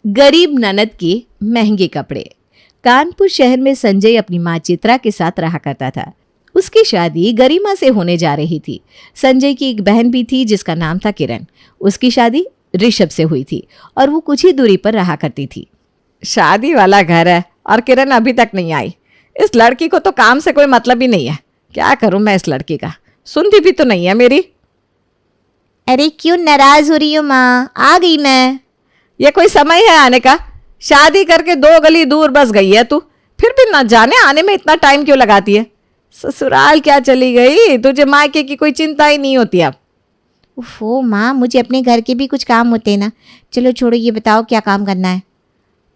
गरीब ननद के महंगे कपड़े। कानपुर शहर में संजय अपनी माँ चित्रा के साथ रहा करता था। उसकी शादी गरिमा से होने जा रही थी। संजय की एक बहन भी थी जिसका नाम था किरण। उसकी शादी ऋषभ से हुई थी और वो कुछ ही दूरी पर रहा करती थी। शादी वाला घर है और किरण अभी तक नहीं आई। इस लड़की को तो काम से कोई मतलब ही नहीं है। क्या करूं मैं इस लड़की का, सुनती भी तो नहीं है मेरी। अरे क्यों नाराज हो रही हो माँ, आ गई मैं। ये कोई समय है आने का? शादी करके 2 गली दूर बस गई है तू, फिर भी न जाने आने में इतना टाइम क्यों लगाती है। ससुराल क्या चली गई, तुझे मायके की कोई चिंता ही नहीं होती अब। ओहो माँ, मुझे अपने घर के भी कुछ काम होते हैं ना। चलो छोड़ो, ये बताओ क्या काम करना है।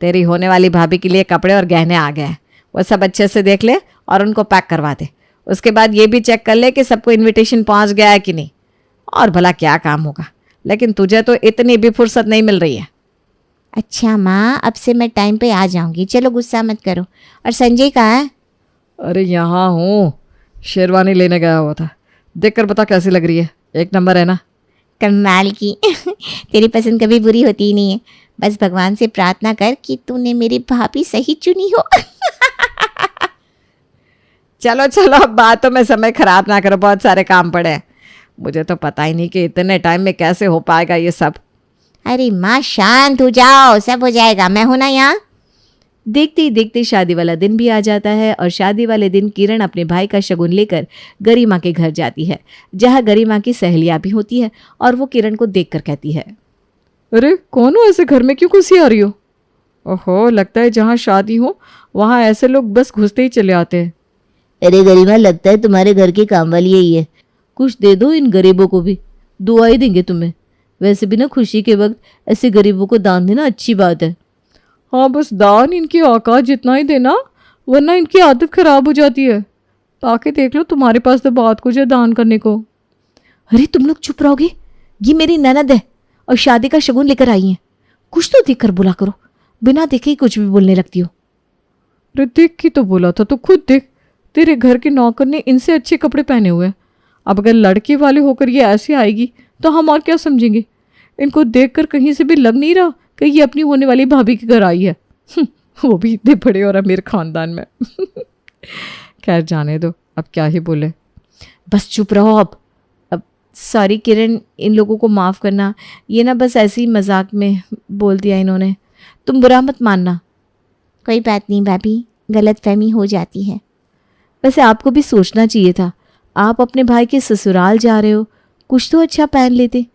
तेरी होने वाली भाभी के लिए कपड़े और गहने आ गए हैं। वो सब अच्छे से देख ले और उनको पैक करवा दे। उसके बाद ये भी चेक कर ले कि सबको इनविटेशन पहुंच गया है कि नहीं। और भला क्या काम होगा, लेकिन तुझे तो इतनी भी फुर्सत नहीं मिल रही है। अच्छा माँ, अब से मैं टाइम पे आ जाऊंगी। चलो गुस्सा मत करो। और संजय कहाँ है? अरे यहाँ हूँ, शेरवानी लेने गया हुआ था। देख कर बता कैसी लग रही है, एक नंबर है ना? कमाल की तेरी पसंद कभी बुरी होती ही नहीं है। बस भगवान से प्रार्थना कर कि तूने मेरी भाभी सही चुनी हो। चलो चलो, अब बातों में समय खराब ना करो, बहुत सारे काम पड़े हैं। मुझे तो पता ही नहीं कि इतने टाइम में कैसे हो पाएगा ये सब। अरे माँ शांत हो जाओ, सब हो जाएगा, मैं हूं ना यहाँ। देखते ही देखते शादी वाला दिन भी आ जाता है और शादी वाले दिन किरण अपने भाई का शगुन लेकर गरिमा के घर जाती है, जहाँ गरिमा की सहेलियां भी होती है और वो किरण को देखकर कहती है, अरे कौन हो, ऐसे घर में क्यों घुसी आ रही हो? ओहो, लगता है जहाँ शादी हो वहाँ ऐसे लोग बस घुसते ही चले आते हैं। अरे गरिमा, लगता है तुम्हारे घर की काम वाली यही है। कुछ दे दो इन गरीबों को भी, दुआ ही देंगे तुम्हें। वैसे भी ना खुशी के वक्त ऐसे गरीबों को दान देना अच्छी बात है। हाँ, बस दान इनकी औकात जितना ही देना, वरना इनकी आदत खराब हो जाती है। ताकि देख लो, तुम्हारे पास तो बहुत कुछ है दान करने को। अरे तुम लोग चुप रहोगे? ये मेरी ननद है और शादी का शगुन लेकर आई हैं। कुछ तो देख कर बोला करो, बिना देखे ही कुछ भी बोलने लगती हो। अरे देख की तो बोला था, तो खुद देख, तेरे घर के नौकर ने इनसे अच्छे कपड़े पहने हुए हैं। अब अगर लड़के वाले होकर ये ऐसे आएगी तो हम और क्या समझेंगे? इनको देखकर कहीं से भी लग नहीं रहा कि ये अपनी होने वाली भाभी के घर आई है। वो भी इतने बड़े और अमीर खानदान में। खैर जाने दो, अब क्या ही बोले। बस चुप रहो अब सॉरी किरण, इन लोगों को माफ़ करना। ये ना बस ऐसे ही मजाक में बोल दिया इन्होंने, तुम बुरा मत मानना। कोई बात नहीं भाभी, गलतफहमी हो जाती है। वैसे आपको भी सोचना चाहिए था, आप अपने भाई के ससुराल जा रहे हो, कुछ तो अच्छा पहन लेते।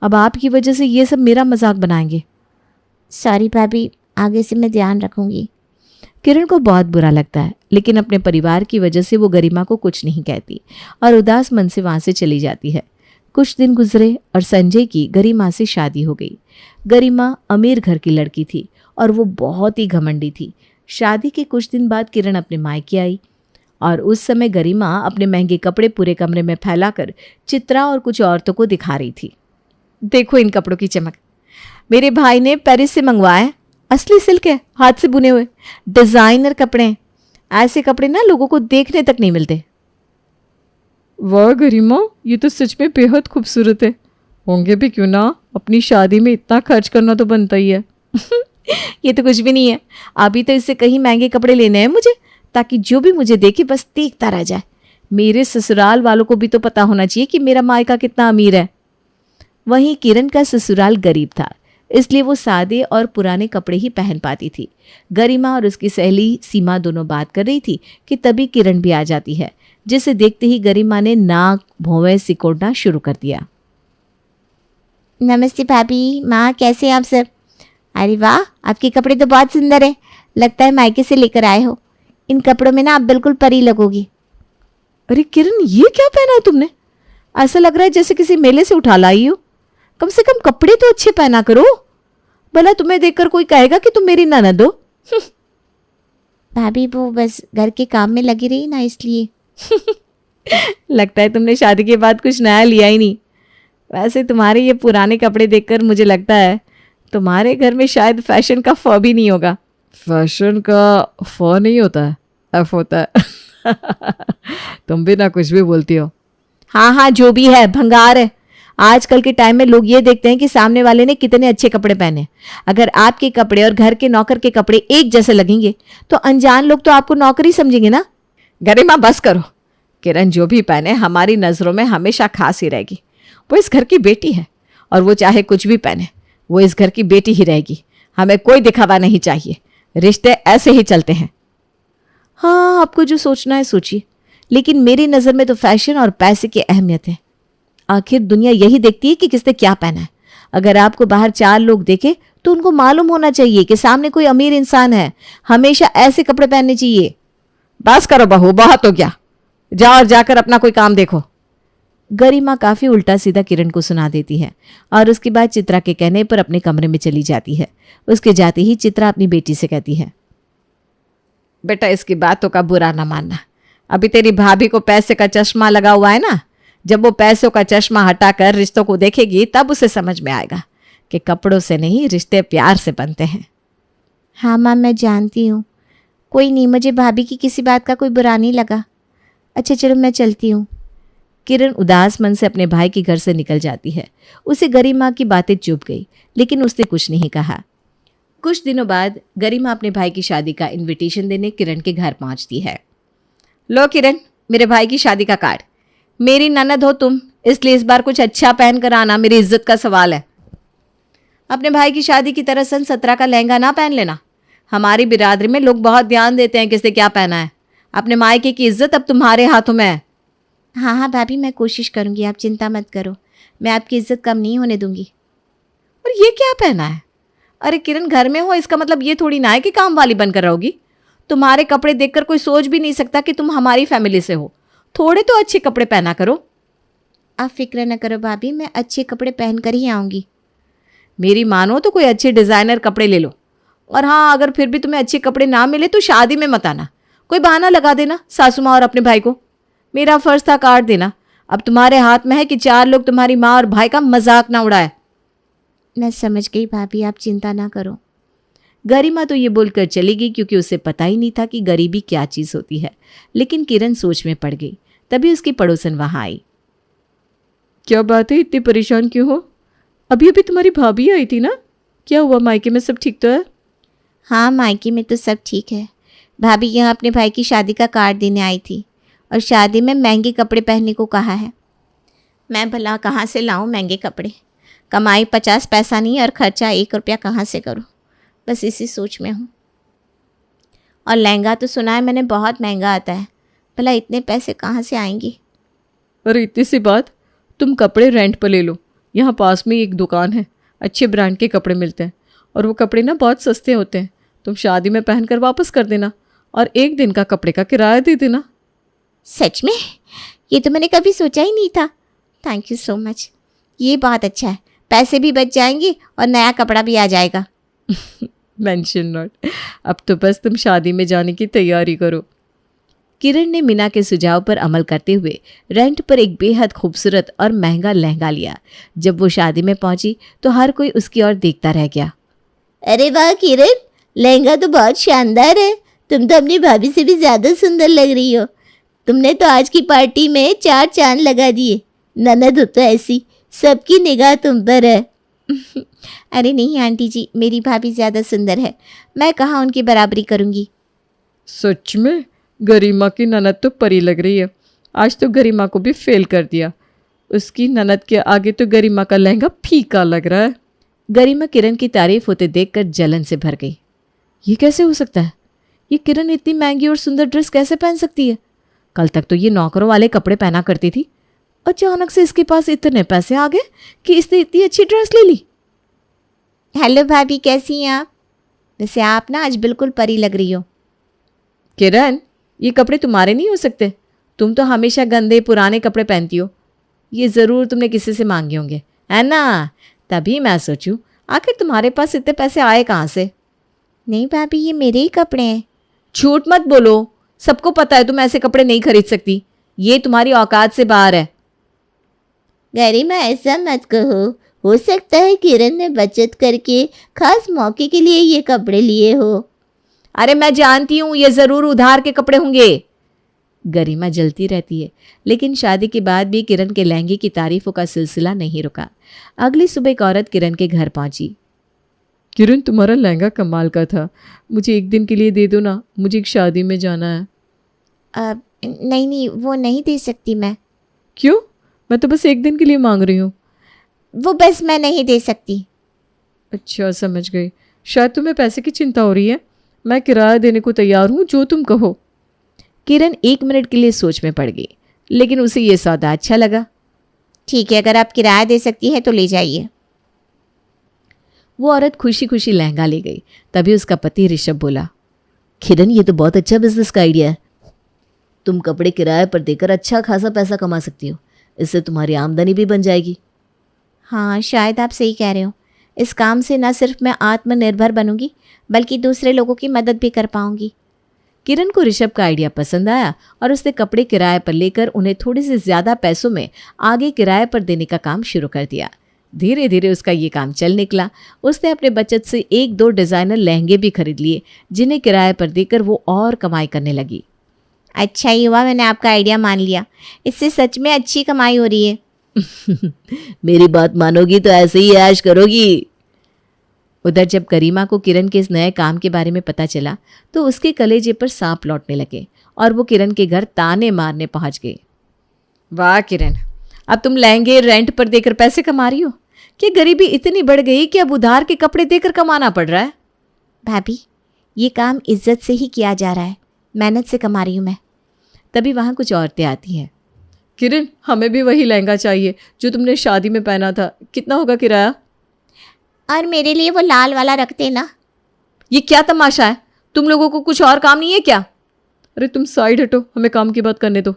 अब आपकी वजह से ये सब मेरा मजाक बनाएंगे। सॉरी भाभी, आगे से मैं ध्यान रखूंगी। किरण को बहुत बुरा लगता है, लेकिन अपने परिवार की वजह से वो गरिमा को कुछ नहीं कहती और उदास मन से वहाँ से चली जाती है। कुछ दिन गुजरे और संजय की गरिमा से शादी हो गई। गरिमा अमीर घर की लड़की थी और वो बहुत ही घमंडी थी। शादी के कुछ दिन बाद किरण अपने मायके आई और उस समय गरिमा अपने महंगे कपड़े पूरे कमरे में फैलाकर चित्रा और कुछ औरतों को दिखा रही थी। देखो इन कपड़ों की चमक, मेरे भाई ने पेरिस से मंगवाए, असली सिल्क है, हाथ से बुने हुए डिजाइनर कपड़े हैं। ऐसे कपड़े ना लोगों को देखने तक नहीं मिलते। वाह गरिमा, ये तो सच में बेहद खूबसूरत है। होंगे भी क्यों ना, अपनी शादी में इतना खर्च करना तो बनता ही है। ये तो कुछ भी नहीं है, अभी तो इससे कहीं महंगे कपड़े लेने हैं मुझे, ताकि जो भी मुझे देखे बस देखता रह जाए। मेरे ससुराल वालों को भी तो पता होना चाहिए कि मेरा मायका कितना अमीर है। वहीं किरण का ससुराल गरीब था, इसलिए वो सादे और पुराने कपड़े ही पहन पाती थी। गरिमा और उसकी सहेली सीमा दोनों बात कर रही थी कि तभी किरण भी आ जाती है, जिसे देखते ही गरिमा ने नाक भौवें सिकोड़ना शुरू कर दिया। नमस्ते भाभी, माँ कैसे हैं आप सब? अरे वाह, आपके कपड़े तो बहुत सुंदर है, लगता है मायके से लेकर आए हो। इन कपड़ों में ना आप बिल्कुल परी लगोगी। अरे किरण, ये क्या पहना है तुमने? ऐसा लग रहा है जैसे किसी मेले से उठा लाई हो। कम से कम कपड़े तो अच्छे पहना करो, भला तुम्हें देखकर कोई कहेगा कि तुम मेरी ननद हो। भाभी वो बस घर के काम में लगी रही ना, इसलिए। लगता है तुमने शादी के बाद कुछ नया लिया ही नहीं। वैसे तुम्हारे ये पुराने कपड़े देखकर मुझे लगता है तुम्हारे घर में शायद फैशन का फ भी नहीं होगा। फैशन का फ नहीं होता है, एफ होता है। तुम भी ना कुछ भी बोलती हो। हाँ हाँ, जो भी है भंगार है। आजकल के टाइम में लोग ये देखते हैं कि सामने वाले ने कितने अच्छे कपड़े पहने। अगर आपके कपड़े और घर के नौकर के कपड़े एक जैसे लगेंगे तो अनजान लोग तो आपको नौकर ही समझेंगे ना। गरिमा बस करो। किरण जो भी पहने हमारी नज़रों में हमेशा खास ही रहेगी। वो इस घर की बेटी है और वो चाहे कुछ भी पहने, वो इस घर की बेटी ही रहेगी। हमें कोई दिखावा नहीं चाहिए, रिश्ते ऐसे ही चलते हैं। हाँ, आपको जो सोचना है सोचिए, लेकिन मेरी नज़र में तो फैशन और पैसे की अहमियत है। आखिर दुनिया यही देखती है कि किसने क्या पहना है। अगर आपको बाहर 4 लोग देखे तो उनको मालूम होना चाहिए कि सामने कोई अमीर इंसान है। हमेशा ऐसे कपड़े पहनने चाहिए। बस करो बहू, बहुत हो गया। जाओ और जाकर अपना कोई काम देखो। गरिमा काफी उल्टा सीधा किरण को सुना देती है और उसके बाद चित्रा के कहने पर अपने कमरे में चली जाती है। उसके जाते ही चित्रा अपनी बेटी से कहती है, बेटा इसकी बातों का बुरा ना मानना। अभी तेरी भाभी को पैसे का चश्मा लगा हुआ है ना, जब वो पैसों का चश्मा हटाकर रिश्तों को देखेगी तब उसे समझ में आएगा कि कपड़ों से नहीं रिश्ते प्यार से बनते हैं। हाँ माँ, मैं जानती हूँ। कोई नहीं, मुझे भाभी की किसी बात का कोई बुरा नहीं लगा। अच्छा चलो मैं चलती हूँ। किरण उदास मन से अपने भाई के घर से निकल जाती है। उसे गरिमा की बातें चुभ गई, लेकिन उसने कुछ नहीं कहा। कुछ दिनों बाद गरिमा अपने भाई की शादी का इनविटेशन देने किरण के घर पहुंचती है। लो किरण, मेरे भाई की शादी का कार्ड। मेरी ननद हो तुम, इसलिए इस बार कुछ अच्छा पहन कर आना, मेरी इज्जत का सवाल है। अपने भाई की शादी की तरह सन 17 का लहंगा ना पहन लेना। हमारी बिरादरी में लोग बहुत ध्यान देते हैं किसने क्या पहना है। अपने मायके की इज्जत अब तुम्हारे हाथों में है। हाँ हाँ भाभी, मैं कोशिश करूँगी, आप चिंता मत करो। मैं आपकी इज्जत कम नहीं होने दूंगी। और ये क्या पहना है? अरे किरण, घर में हो इसका मतलब ये थोड़ी ना है कि काम वाली बनकर रहोगी। तुम्हारे कपड़े देखकर कोई सोच भी नहीं सकता कि तुम हमारी फैमिली से हो। थोड़े तो अच्छे कपड़े पहना करो। आप फिक्र न करो भाभी, मैं अच्छे कपड़े पहन कर ही आऊँगी। मेरी मानो तो कोई अच्छे डिज़ाइनर कपड़े ले लो। और हाँ, अगर फिर भी तुम्हें अच्छे कपड़े ना मिले तो शादी में मत आना। कोई बहाना लगा देना सासू माँ और अपने भाई को। मेरा फर्ज था कार्ड देना। अब तुम्हारे हाथ में है कि 4 लोग तुम्हारी माँ और भाई का मजाक ना उड़ाए। मैं समझ गई भाभी, आप चिंता ना करो। गरिमा तो ये बोलकर चली गई क्योंकि उसे पता ही नहीं था कि गरीबी क्या चीज़ होती है। लेकिन किरण सोच में पड़ गई। तभी उसकी पड़ोसन वहां आई। क्या बात है, इतनी परेशान क्यों हो? अभी अभी तुम्हारी भाभी आई थी ना, क्या हुआ? मायके में सब ठीक तो है? हाँ, मायके में तो सब ठीक है। भाभी यहाँ अपने भाई की शादी का कार्ड देने आई थी और शादी में महंगे कपड़े पहनने को कहा है। मैं भला कहाँ से लाऊं महंगे कपड़े? कमाई 50 पैसा नहीं और खर्चा 1 रुपया कहाँ से करूं? बस इसी सोच में हूँ। और लहंगा तो सुना है मैंने बहुत महंगा आता है। भला इतने पैसे कहाँ से आएंगे? अरे इतनी सी बात, तुम कपड़े रेंट पर ले लो। यहाँ पास में एक दुकान है, अच्छे ब्रांड के कपड़े मिलते हैं और वो कपड़े ना बहुत सस्ते होते हैं। तुम शादी में पहनकर वापस कर देना और 1 दिन का कपड़े का किराया दे देना। सच में? ये तो मैंने कभी सोचा ही नहीं था। Thank you so much. ये बहुत अच्छा है, पैसे भी बच जाएंगे और नया कपड़ा भी आ जाएगा। Mention not. अब तो बस तुम शादी में जाने की तैयारी करो। किरण ने मीना के सुझाव पर अमल करते हुए रेंट पर एक बेहद खूबसूरत और महंगा लहंगा लिया। जब वो शादी में पहुंची तो हर कोई उसकी ओर देखता रह गया। अरे वाह किरण, लहंगा तो बहुत शानदार है। तुम तो अपनी भाभी से भी ज़्यादा सुंदर लग रही हो। तुमने तो आज की पार्टी में 4 चांद लगा दिए। ननद हो तो ऐसी, सबकी निगाह तुम पर है। अरे नहीं आंटी जी, मेरी भाभी ज़्यादा सुंदर है। मैं कहाँ उनकी बराबरी करूँगी। सच में गरिमा की ननद तो परी लग रही है। आज तो गरिमा को भी फेल कर दिया। उसकी ननद के आगे तो गरिमा का लहंगा फीका लग रहा है। गरिमा किरण की तारीफ होते देखकर जलन से भर गई। ये कैसे हो सकता है? ये किरण इतनी महंगी और सुंदर ड्रेस कैसे पहन सकती है? कल तक तो ये नौकरों वाले कपड़े पहना करती थी। अचानक से इसके पास इतने पैसे आ गए कि इसने इतनी अच्छी ड्रेस ले ली। हेलो भाभी, कैसी हैं आप? वैसे आप ना आज बिल्कुल परी लग रही हो। किरण, ये कपड़े तुम्हारे नहीं हो सकते। तुम तो हमेशा गंदे पुराने कपड़े पहनती हो। ये ज़रूर तुमने किसी से मांगे होंगे, है ना? तभी मैं सोचूं आखिर तुम्हारे पास इतने पैसे आए कहाँ से? नहीं भाभी, ये मेरे ही कपड़े हैं। झूठ मत बोलो, सबको पता है तुम ऐसे कपड़े नहीं खरीद सकती। ये तुम्हारी औकात से बाहर है। गरिमा, ऐसा मत कहो। हो सकता है किरण ने बचत करके खास मौके के लिए ये कपड़े लिए हो। अरे मैं जानती हूँ, ये ज़रूर उधार के कपड़े होंगे। गरिमा जलती रहती है, लेकिन शादी के बाद भी किरण के लहंगे की तारीफों का सिलसिला नहीं रुका। अगली सुबह एक औरत किरण के घर पहुंची। किरण, तुम्हारा लहंगा कमाल का था, मुझे एक दिन के लिए दे दो ना, मुझे एक शादी में जाना है। नहीं, वो नहीं दे सकती मैं। क्यों? मैं तो बस एक दिन के लिए मांग रही हूँ। वो बस मैं नहीं दे सकती। अच्छा, समझ गई। शायद तुम्हें पैसे की चिंता हो रही है। मैं किराया देने को तैयार हूँ, जो तुम कहो। किरण 1 मिनट के लिए सोच में पड़ गई, लेकिन उसे ये सौदा अच्छा लगा। ठीक है, अगर आप किराया दे सकती हैं तो ले जाइए। वो औरत खुशी खुशी लहंगा ले गई। तभी उसका पति ऋषभ बोला, किरण, ये तो बहुत अच्छा बिजनेस का आइडिया है। तुम कपड़े किराए पर देकर अच्छा खासा पैसा कमा सकती हो। इससे तुम्हारी आमदनी भी बन जाएगी। हाँ, शायद आप सही कह रहे हो। इस काम से न सिर्फ मैं आत्मनिर्भर बनूंगी, बल्कि दूसरे लोगों की मदद भी कर पाऊंगी। किरण को ऋषभ का आइडिया पसंद आया और उसने कपड़े किराए पर लेकर उन्हें थोड़े से ज़्यादा पैसों में आगे किराए पर देने का काम शुरू कर दिया। धीरे धीरे उसका ये काम चल निकला। उसने अपने बचत से 1-2 डिज़ाइनर लहंगे भी खरीद लिए, जिन्हें किराए पर देकर वो और कमाई करने लगी। अच्छा ही हुआ मैंने आपका आइडिया मान लिया। इससे सच में अच्छी कमाई हो रही है। मेरी बात मानोगी तो ऐसे ही ऐश करोगी। उधर जब गरिमा को किरण के इस नए काम के बारे में पता चला तो उसके कलेजे पर सांप लौटने लगे और वो किरण के घर ताने मारने पहुंच गए। वाह किरण, अब तुम लहंगे रेंट पर देकर पैसे कमा रही हो। कि गरीबी इतनी बढ़ गई कि अब उधार के कपड़े देकर कमाना पड़ रहा है। भाभी, ये काम इज्जत से ही किया जा रहा है, मेहनत से कमा रही हूँ मैं। तभी वहां कुछ औरतें आती हैं। किरण, हमें भी वही लहंगा चाहिए जो तुमने शादी में पहना था। कितना होगा किराया? और मेरे लिए वो लाल वाला रखते ना। ये क्या तमाशा है? तुम लोगों को कुछ और काम नहीं है क्या? अरे तुम साइड हटो, हमें काम की बात करने दो।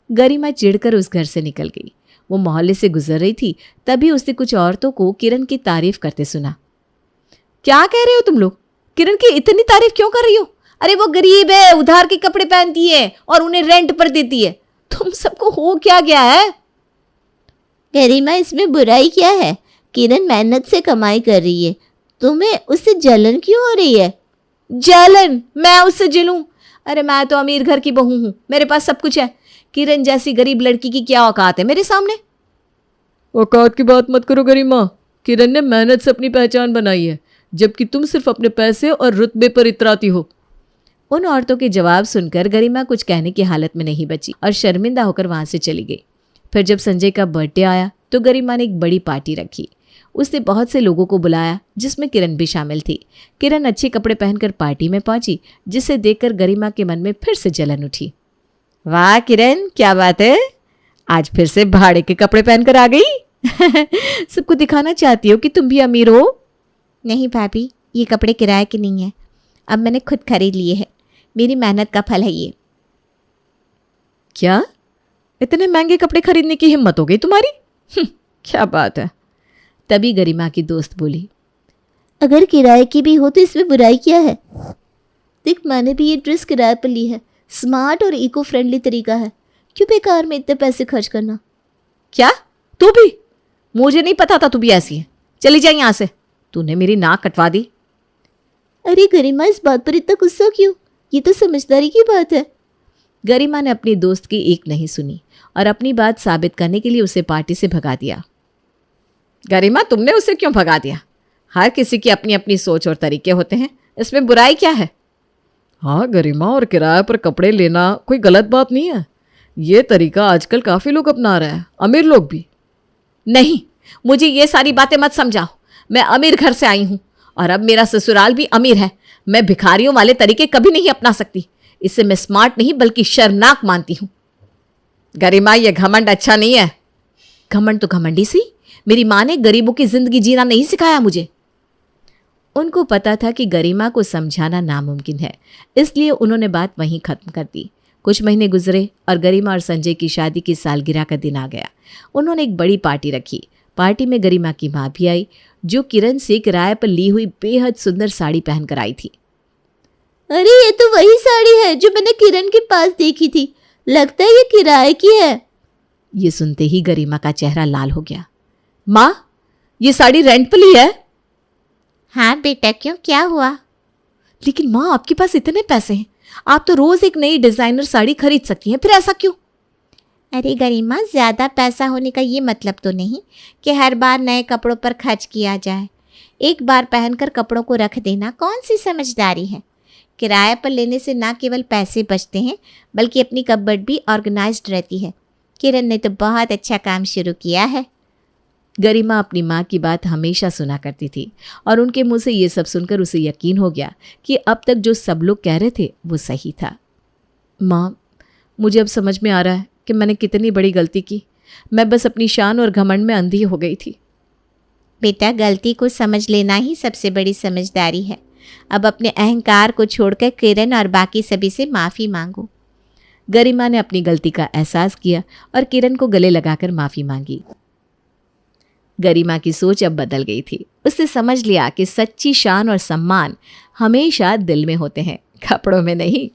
गरिमा चिढ़कर उस घर से निकल गई। वो मोहल्ले से गुजर रही थी, तभी उसने कुछ औरतों को किरण की तारीफ करते सुना। क्या कह रहे हो तुम लोग? किरण की इतनी तारीफ क्यों कर रही हो? अरे वो गरीब है, उधार के कपड़े पहनती है और उन्हें रेंट पर देती है। तुम सबको हो क्या गया है? गरिमा, इसमें बुराई क्या है? किरण मेहनत से कमाई कर रही है, तुम्हें उससे जलन क्यों हो रही है? जलन? मैं उससे जलूं? अरे मैं तो अमीर घर की बहू हूं, मेरे पास सब कुछ है। किरण जैसी गरीब लड़की की क्या औकात है मेरे सामने? औकात की बात मत करो गरिमा। किरण ने मेहनत से अपनी पहचान बनाई है, जबकि तुम सिर्फ अपने पैसे और रुतबे पर इतराती हो। उन औरतों के जवाब सुनकर गरिमा कुछ कहने की हालत में नहीं बची और शर्मिंदा होकर वहां से चली गई। फिर जब संजय का बर्थडे आया तो गरिमा ने एक बड़ी पार्टी रखी। उसने बहुत से लोगों को बुलाया, जिसमें किरण भी शामिल थी। किरण अच्छे कपड़े पहनकर पार्टी में पहुंची, जिसे देखकर गरिमा के मन में फिर से जलन उठी। वाह किरण, क्या बात है, आज फिर से भाड़े के कपड़े पहनकर आ गई। सबको दिखाना चाहती हो कि तुम भी अमीर हो? नहीं भाभी, ये कपड़े किराए के नहीं है, अब मैंने खुद खरीद लिए हैं। मेरी मेहनत का फल है ये। क्या? इतने महंगे कपड़े खरीदने की हिम्मत हो गई तुम्हारी? क्या बात है। तभी गरिमा की दोस्त बोली, अगर किराए की भी हो तो इसमें बुराई क्या है? देख, मैंने भी ये ड्रेस किराए पर ली है। स्मार्ट और इको फ्रेंडली तरीका है। क्यों बेकार में इतने पैसे खर्च करना? क्या? तू भी? मुझे नहीं पता था तू भी ऐसी है। चली जा यहाँ से, तूने मेरी नाक कटवा दी। अरे गरिमा, इस बात पर इतना गुस्सा क्यों? ये तो समझदारी की बात है। गरिमा ने अपनी दोस्त की एक नहीं सुनी और अपनी बात साबित करने के लिए उसे पार्टी से भगा दिया। गरिमा, तुमने उसे क्यों भगा दिया? हर किसी की अपनी अपनी सोच और तरीके होते हैं, इसमें बुराई क्या है? हाँ गरिमा, और किराए पर कपड़े लेना कोई गलत बात नहीं है। ये तरीका आजकल काफ़ी लोग अपना रहे हैं, अमीर लोग भी। नहीं, मुझे ये सारी बातें मत समझाओ। मैं अमीर घर से आई हूँ और अब मेरा ससुराल भी अमीर है। मैं भिखारियों वाले तरीके कभी नहीं अपना सकती। इससे मैं स्मार्ट नहीं बल्कि शर्मनाक मानती हूँ। गरिमा, ये घमंड अच्छा नहीं है। घमंड तो घमंडी सी। मेरी माँ ने गरीबों की जिंदगी जीना नहीं सिखाया मुझे। उनको पता था कि गरिमा को समझाना नामुमकिन है, इसलिए उन्होंने बात वहीं खत्म कर दी। कुछ महीने गुजरे और गरिमा और संजय की शादी की सालगिरह का दिन आ गया। उन्होंने एक बड़ी पार्टी रखी। पार्टी में गरिमा की माँ भी आई, जो किरण से किराए पर ली हुई बेहद सुंदर साड़ी पहनकर आई थी। अरे ये तो वही साड़ी है जो मैंने किरण के पास देखी थी। लगता है ये किराए की है। ये सुनते ही गरिमा का चेहरा लाल हो गया। माँ, ये साड़ी रेंट पर ली है? हाँ बेटा, क्यों, क्या हुआ? लेकिन माँ, आपके पास इतने पैसे हैं, आप तो रोज एक नई डिजाइनर साड़ी खरीद सकती हैं, फिर ऐसा क्यों? अरे गरिमा, ज़्यादा पैसा होने का ये मतलब तो नहीं कि हर बार नए कपड़ों पर खर्च किया जाए। एक बार पहनकर कपड़ों को रख देना कौन सी समझदारी है। किराए पर लेने से ना केवल पैसे बचते हैं बल्कि अपनी कपबोर्ड भी ऑर्गेनाइज्ड रहती है। किरण ने तो बहुत अच्छा काम शुरू किया है। गरिमा अपनी माँ की बात हमेशा सुना करती थी और उनके मुंह से ये सब सुनकर उसे यकीन हो गया कि अब तक जो सब लोग कह रहे थे वो सही था। माँ, मुझे अब समझ में आ रहा है कि मैंने कितनी बड़ी गलती की। मैं बस अपनी शान और घमंड में अंधी हो गई थी। बेटा, गलती को समझ लेना ही सबसे बड़ी समझदारी है। अब अपने अहंकार को छोड़कर किरण और बाकी सभी से माफ़ी मांगो। गरिमा ने अपनी गलती का एहसास किया और किरण को गले लगाकर माफ़ी मांगी। गरिमा की सोच अब बदल गई थी। उसने समझ लिया कि सच्ची शान और सम्मान हमेशा दिल में होते हैं, कपड़ों में नहीं।